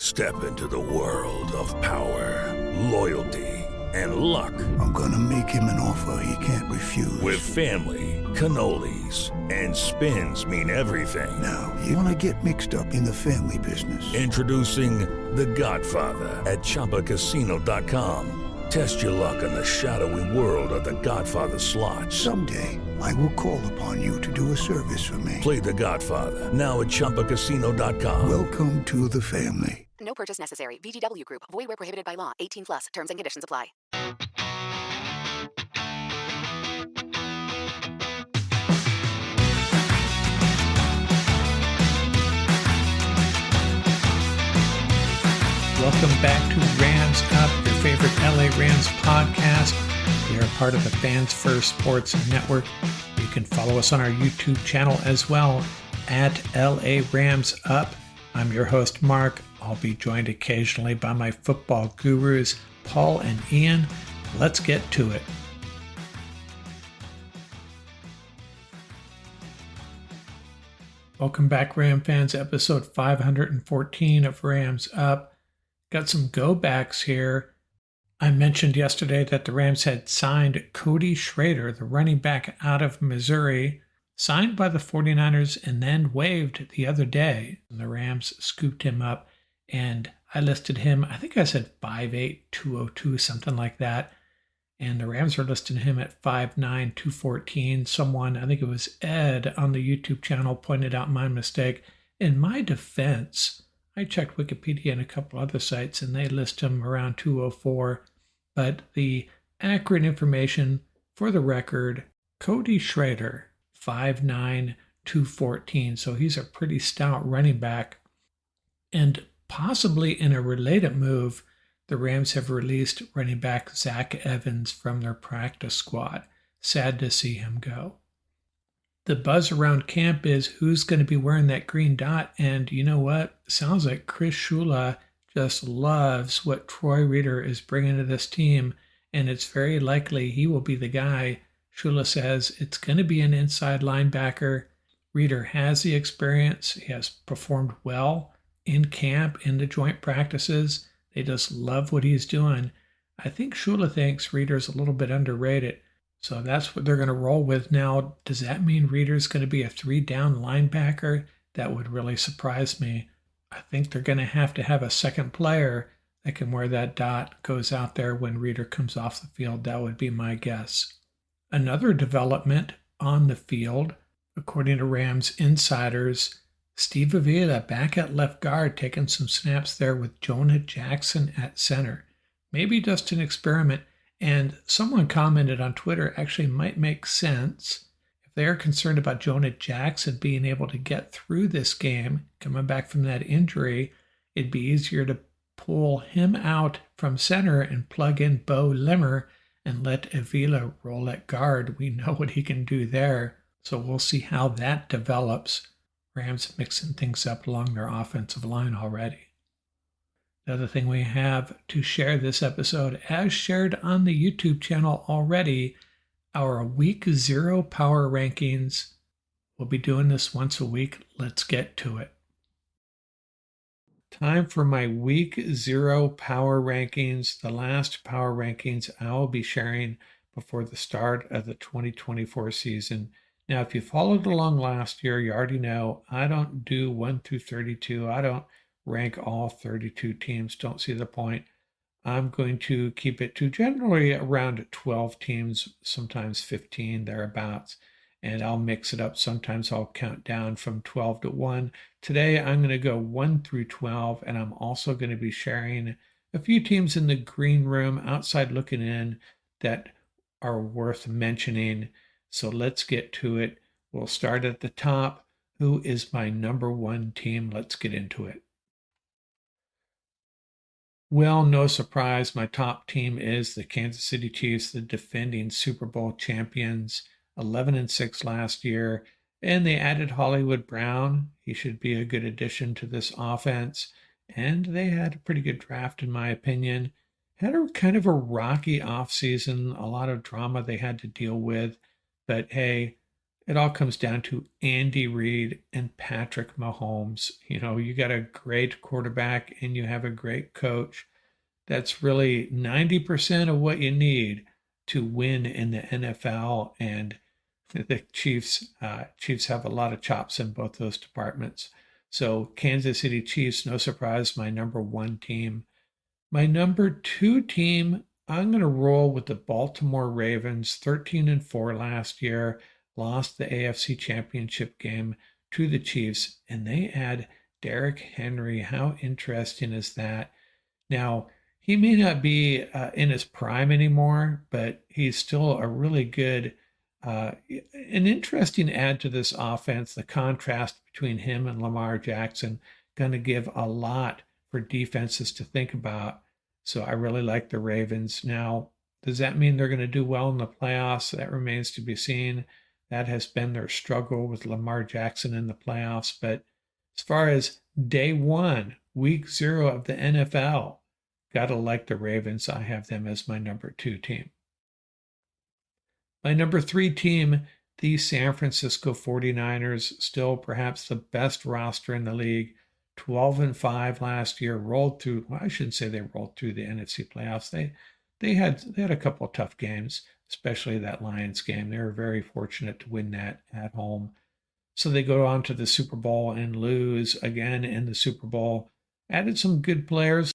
Step into the world of power, loyalty, and luck. I'm gonna make him an offer he can't refuse. With family, cannolis, and spins mean everything. Now, you wanna get mixed up in the family business. Introducing The Godfather at ChumbaCasino.com. Test your luck in the shadowy world of The Godfather slot. Someday, I will call upon you to do a service for me. Play The Godfather now at ChumbaCasino.com. Welcome to the family. No purchase necessary. VGW Group. Void where prohibited by law. 18 plus. Terms and conditions apply. Welcome back to Rams Up, your favorite LA Rams podcast. We are part of the Fans First Sports Network. You can follow us on our YouTube channel as well at LA Rams Up. I'm your host, Mark. I'll be joined occasionally by my football gurus, Paul and Ian. Let's get to it. Welcome back, Ram fans. Episode 514 of Rams Up. Got some go-backs here. I mentioned yesterday that the Rams had signed Cody Schrader, the running back out of Missouri, signed by the 49ers and then waived the other day. The Rams scooped him up, and I listed him, I think I said 5'8", 202, something like that. And the Rams were listing him at 5'9", 214. Someone, I think it was Ed on the YouTube channel, pointed out my mistake. In my defense, I checked Wikipedia and a couple other sites, and they list him around 204. But the accurate information, for the record, Cody Schrader, 5'9", 214. So he's a pretty stout running back. And possibly in a related move, the Rams have released running back Zach Evans from their practice squad. Sad to see him go. The buzz around camp is who's going to be wearing that green dot, and you know what? Sounds like Chris Shula just loves what Troy Reeder is bringing to this team, and it's very likely he will be the guy. Shula says it's going to be an inside linebacker. Reeder has the experience. He has performed well in camp, in the joint practices. They just love what he's doing. I think Shula thinks Reeder's a little bit underrated. So that's what they're going to roll with now. Does that mean Reeder's going to be a 3-down linebacker? That would really surprise me. I think they're going to have a second player that can wear that dot, goes out there when Reeder comes off the field. That would be my guess. Another development on the field, according to Rams insiders, Steve Avila back at left guard, taking some snaps there with Jonah Jackson at center. Maybe just an experiment. And someone commented on Twitter, actually might make sense. If they're concerned about Jonah Jackson being able to get through this game, coming back from that injury, it'd be easier to pull him out from center and plug in Bo Limmer and let Avila roll at guard. We know what he can do there. So we'll see how that develops. Rams mixing things up along their offensive line already. The other thing we have to share this episode, as shared on the YouTube channel already, our Week 0 Power Rankings. We'll be doing this once a week. Let's get to it. Time for my Week 0 Power Rankings, the last Power Rankings I will be sharing before the start of the 2024 season. Now, if you followed along last year, you already know I don't do 1 through 32. I don't rank all 32 teams. Don't see the point. I'm going to keep it to generally around 12 teams, sometimes 15, thereabouts. And I'll mix it up. Sometimes I'll count down from 12 to 1. Today, I'm going to go 1 through 12, and I'm also going to be sharing a few teams in the green room outside looking in that are worth mentioning. So let's get to it. We'll start at the top. Who is my number one team? Let's get into it. Well, no surprise, my top team is the Kansas City Chiefs, the defending Super Bowl champions, 11-6 last year. And they added Hollywood Brown. He should be a good addition to this offense. And they had a pretty good draft, in my opinion. Had a kind of a rocky offseason, a lot of drama they had to deal with. But hey, it all comes down to Andy Reid and Patrick Mahomes. You got a great quarterback and you have a great coach. That's really 90% of what you need to win in the NFL. And the Chiefs have a lot of chops in both those departments. So Kansas City Chiefs, no surprise, my number one team. My number two team, I'm going to roll with the Baltimore Ravens, 13-4 last year, lost the AFC Championship game to the Chiefs, and they add Derrick Henry. How interesting is that? Now, he may not be in his prime anymore, but he's still a really good, an interesting add to this offense. The contrast between him and Lamar Jackson going to give a lot for defenses to think about. So I really like the Ravens. Now, does that mean they're going to do well in the playoffs? That remains to be seen. That has been their struggle with Lamar Jackson in the playoffs. But as far as day one, week 0 of the NFL, gotta like the Ravens. I have them as my number two team. My number three team, the San Francisco 49ers, still perhaps the best roster in the league. 12-5 last year, rolled through. Well, I shouldn't say they rolled through the NFC playoffs. They had a couple of tough games, especially that Lions game. They were very fortunate to win that at home. So they go on to the Super Bowl and lose again in the Super Bowl. Added some good players,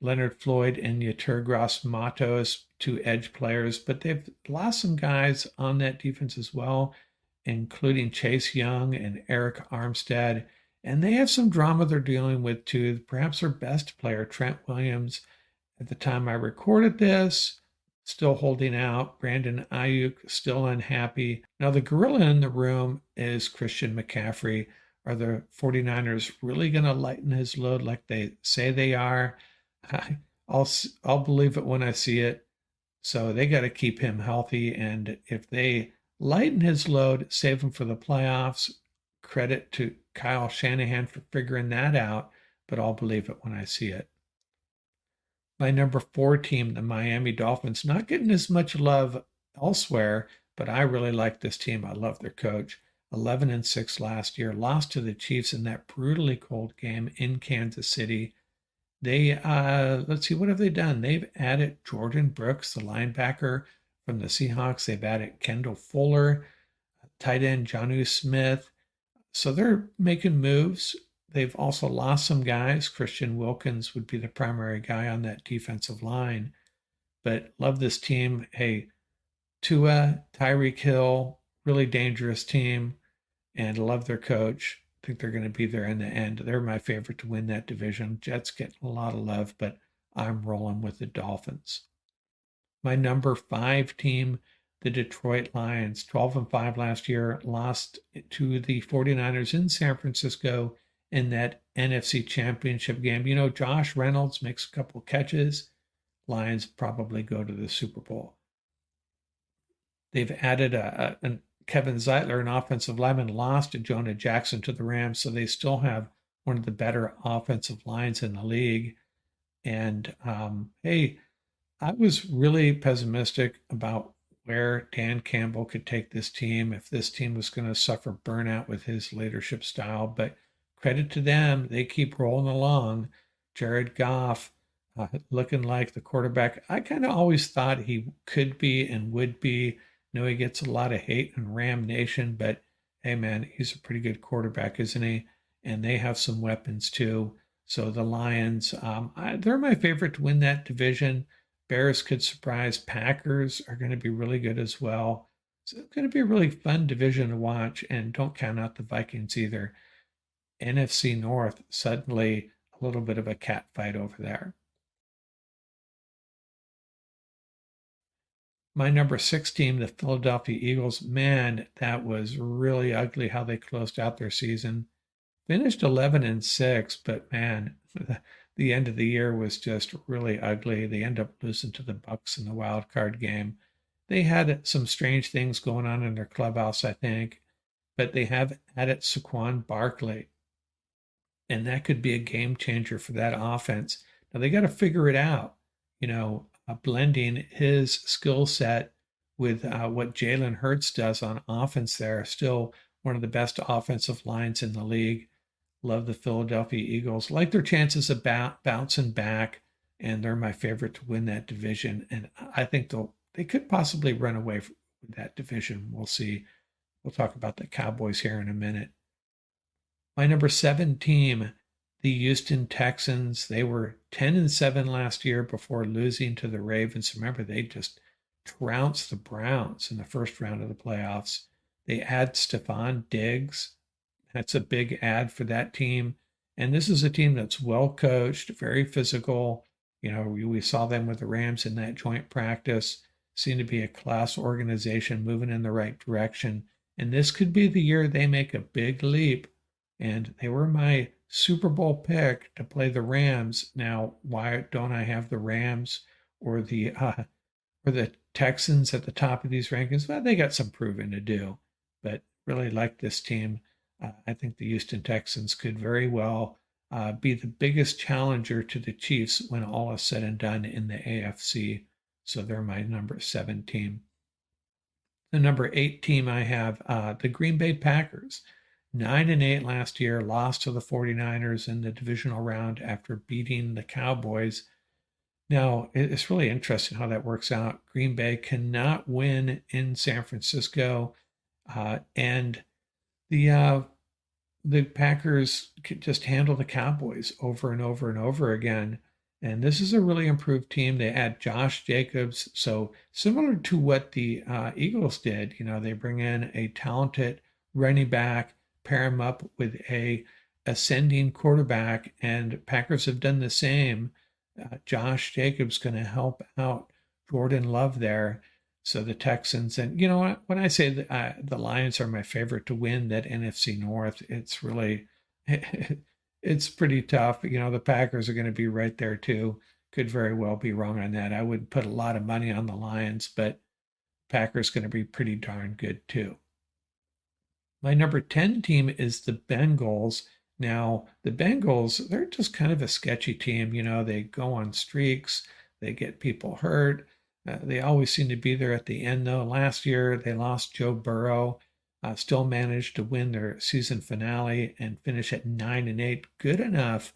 Leonard Floyd and Yetur Gross-Matos, two edge players, but they've lost some guys on that defense as well, including Chase Young and Eric Armstead. And they have some drama they're dealing with too. Perhaps their best player, Trent Williams, at the time I recorded this, still holding out. Brandon Ayuk still unhappy. Now the gorilla in the room is Christian McCaffrey. Are the 49ers really going to lighten his load like they say they are? I'll believe it when I see it. So they got to keep him healthy. And if they lighten his load, save him for the playoffs, credit to Kyle Shanahan for figuring that out, but I'll believe it when I see it. My number 4 team, the Miami Dolphins, not getting as much love elsewhere, but I really like this team. I love their coach. 11-6 last year, lost to the Chiefs in that brutally cold game in Kansas City. They, let's see, what have they done? They've added Jordan Brooks, the linebacker from the Seahawks. They've added Kendall Fuller, tight end Jonnu Smith. So they're making moves. They've also lost some guys. Christian Wilkins would be the primary guy on that defensive line. But love this team. Hey, Tua, Tyreek Hill, really dangerous team, and love their coach. I think they're going to be there in the end. They're my favorite to win that division. Jets get a lot of love, but I'm rolling with the Dolphins. My number 5 team, the Detroit Lions, 12-5 last year, lost to the 49ers in San Francisco in that NFC Championship game. Josh Reynolds makes a couple catches. Lions probably go to the Super Bowl. They've added Kevin Zeitler, an offensive lineman, lost to Jonah Jackson to the Rams, so they still have one of the better offensive lines in the league. And hey, I was really pessimistic about where Dan Campbell could take this team, if this team was going to suffer burnout with his leadership style. But credit to them, they keep rolling along. Jared Goff looking like the quarterback I kind of always thought he could be and would be. He gets a lot of hate in Ram Nation, but hey, man, he's a pretty good quarterback, isn't he? And they have some weapons too. So the Lions, they're my favorite to win that division. Bears could surprise. Packers are going to be really good as well. So it's going to be a really fun division to watch. And don't count out the Vikings either. NFC North, suddenly a little bit of a cat fight over there. My number 6 team, the Philadelphia Eagles, man, that was really ugly how they closed out their season. Finished 11-6, but man, the end of the year was just really ugly. They end up losing to the Bucs in the wild card game. They had some strange things going on in their clubhouse, I think, but they have added Saquon Barkley, and that could be a game changer for that offense. Now they got to figure it out, blending his skill set with what Jalen Hurts does on offense there. Still one of the best offensive lines in the league. Love the Philadelphia Eagles. Like their chances of bouncing back, and they're my favorite to win that division. And I think they could possibly run away with that division. We'll see. We'll talk about the Cowboys here in a minute. My number 7 team, the Houston Texans. They were 10-7 last year before losing to the Ravens. Remember, they just trounced the Browns in the first round of the playoffs. They add Stephon Diggs. That's a big add for that team. And this is a team that's well coached, very physical. We saw them with the Rams in that joint practice. Seem to be a class organization moving in the right direction. And this could be the year they make a big leap. And they were my Super Bowl pick to play the Rams. Now, why don't I have the Rams or the Texans at the top of these rankings? Well, they got some proving to do, but really like this team. I think the Houston Texans could very well be the biggest challenger to the Chiefs when all is said and done in the AFC. So they're my number 7 team. The number 8 team I have, the Green Bay Packers. 9-8 last year, lost to the 49ers in the divisional round after beating the Cowboys. Now, it's really interesting how that works out. Green Bay cannot win in San Francisco, and the Packers just handle the Cowboys over and over and over again. And this is a really improved team. They add Josh Jacobs. So similar to what the Eagles did, they bring in a talented running back, pair him up with a ascending quarterback, and Packers have done the same. Josh Jacobs going to help out Jordan Love there. So the Texans, and when I say the Lions are my favorite to win that NFC North, it's really, it's pretty tough. The Packers are going to be right there too. Could very well be wrong on that. I would put a lot of money on the Lions, but Packers going to be pretty darn good too. My number 10 team is the Bengals. Now, the Bengals, they're just kind of a sketchy team. They go on streaks, they get people hurt. They always seem to be there at the end, though. Last year, they lost Joe Burrow, still managed to win their season finale and finish at 9-8. Good enough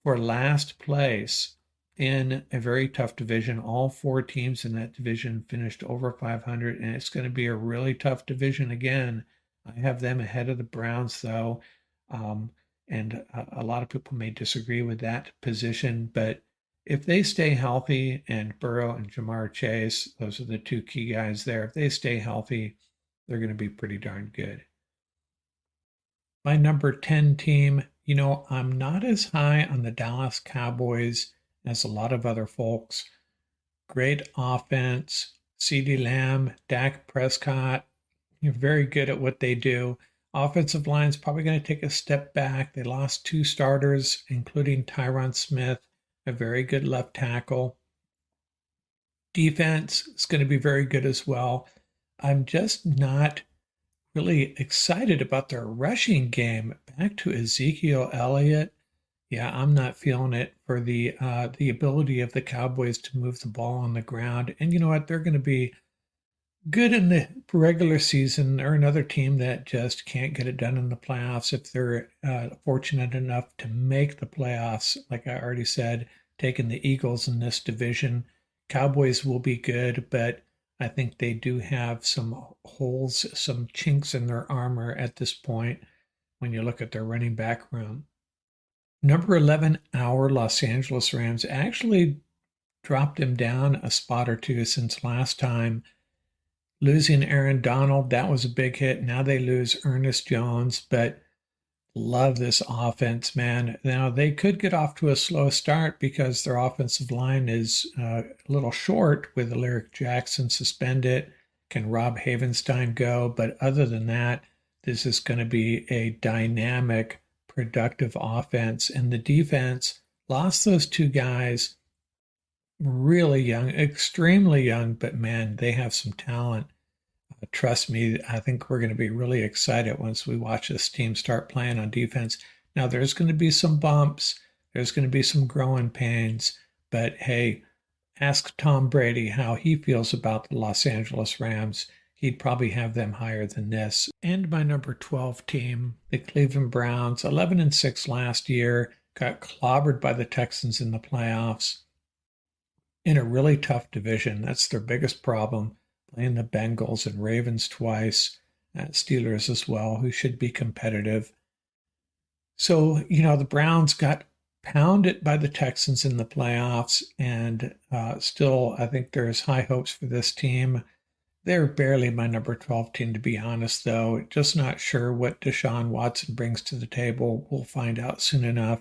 for last place in a very tough division. All 4 teams in that division finished over 500, and it's going to be a really tough division again. I have them ahead of the Browns, though, and a lot of people may disagree with that position, but if they stay healthy, and Burrow and Jamar Chase, those are the 2 key guys there, if they stay healthy, they're going to be pretty darn good. My number 10 team, I'm not as high on the Dallas Cowboys as a lot of other folks. Great offense, CeeDee Lamb, Dak Prescott, you're very good at what they do. Offensive line's probably going to take a step back. They lost 2 starters, including Tyron Smith, a very good left tackle. Defense is going to be very good as well. I'm just not really excited about their rushing game. Back to Ezekiel Elliott. Yeah, I'm not feeling it for the ability of the Cowboys to move the ball on the ground. And you know what? They're going to be good in the regular season. Or another team that just can't get it done in the playoffs if they're fortunate enough to make the playoffs. Like I already said, taking the Eagles in this division. Cowboys will be good, but I think they do have some holes, some chinks in their armor at this point when you look at their running back room. Number 11, our Los Angeles Rams actually dropped him down a spot or 2 since last time. Losing Aaron Donald, that was a big hit. Now they lose Ernest Jones, but love this offense, man. Now they could get off to a slow start because their offensive line is a little short with Alaric Jackson suspended. Can Rob Havenstein go? But other than that, this is going to be a dynamic, productive offense. And the defense lost those 2 guys, really young, extremely young, but man, they have some talent. Trust me, I think we're going to be really excited once we watch this team start playing on defense. Now, there's going to be some bumps. There's going to be some growing pains. But hey, ask Tom Brady how he feels about the Los Angeles Rams. He'd probably have them higher than this. And my number 12 team, the Cleveland Browns, 11-6 last year, got clobbered by the Texans in the playoffs in a really tough division. That's their biggest problem, playing the Bengals and Ravens twice, Steelers as well, who should be competitive. So, the Browns got pounded by the Texans in the playoffs, and still, I think there's high hopes for this team. They're barely my number 12 team, to be honest, though. Just not sure what Deshaun Watson brings to the table. We'll find out soon enough.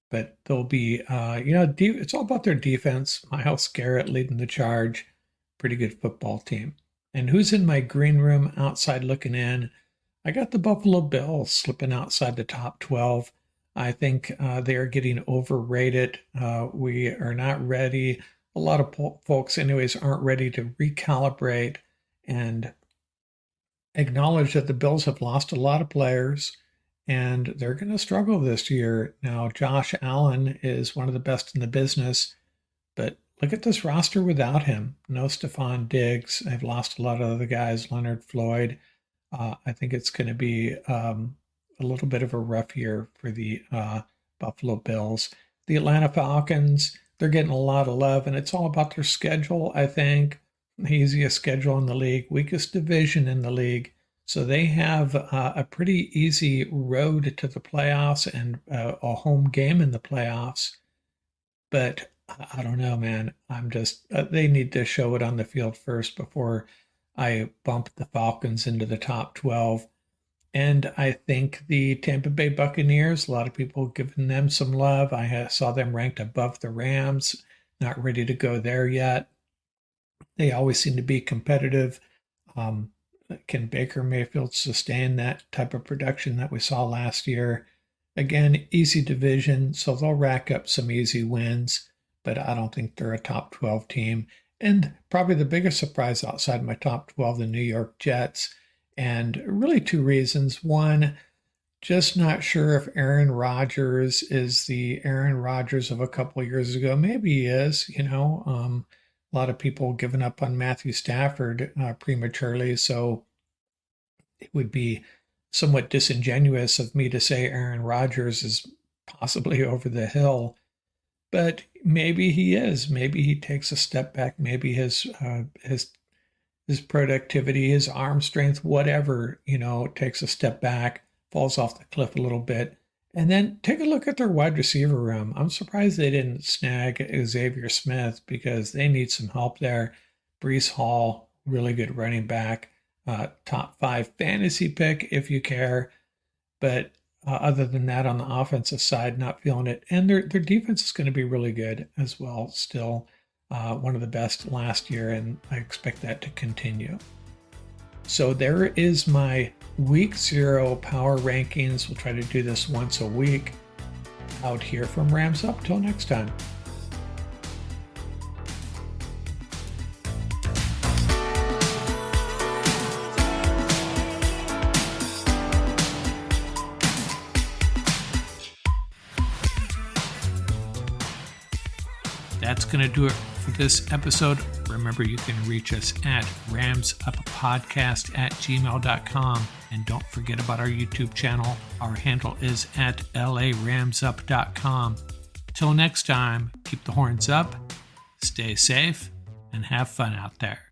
But they'll be, it's all about their defense. Myles Garrett leading the charge. Pretty good football team. And who's in my green room outside looking in? I got the Buffalo Bills slipping outside the top 12. I think they are getting overrated. We are not ready. A lot of folks, anyways, aren't ready to recalibrate and acknowledge that the Bills have lost a lot of players and they're going to struggle this year. Now, Josh Allen is one of the best in the business, but look at this roster without him. No Stephon Diggs. They've lost a lot of other guys, Leonard Floyd. I think it's going to be a little bit of a rough year for the Buffalo Bills. The Atlanta Falcons, they're getting a lot of love, and it's all about their schedule, I think. The easiest schedule in the league, weakest division in the league. So they have a pretty easy road to the playoffs and a home game in the playoffs. But I don't know, man. They need to show it on the field first before I bump the Falcons into the top 12. And I think the Tampa Bay Buccaneers, a lot of people giving them some love. I saw them ranked above the Rams, not ready to go there yet. They always seem to be competitive. Can Baker Mayfield sustain that type of production that we saw last year? Again, easy division, so they'll rack up some easy wins, but I don't think they're a top 12 team. And probably the biggest surprise outside my top 12, the New York Jets. And really two reasons. One, just not sure if Aaron Rodgers is the Aaron Rodgers of a couple of years ago. Maybe he is, a lot of people giving up on Matthew Stafford prematurely, so it would be somewhat disingenuous of me to say Aaron Rodgers is possibly over the hill. But maybe he is. Maybe he takes a step back. Maybe his productivity, his arm strength, whatever, takes a step back, falls off the cliff a little bit. And then take a look at their wide receiver room. I'm surprised they didn't snag Xavier Smith because they need some help there. Breece Hall, really good running back, top 5 fantasy pick if you care. But other than that, on the offensive side, not feeling it. And their defense is going to be really good as well. Still one of the best last year, and I expect that to continue. So there is my week 0 power rankings. We'll try to do this once a week. Out here from Rams Up. Till next time. That's going to do it for this episode. Remember, you can reach us at ramsuppodcast@gmail.com. And don't forget about our YouTube channel. Our handle is at laramsup.com. Till next time, keep the horns up, stay safe, and have fun out there.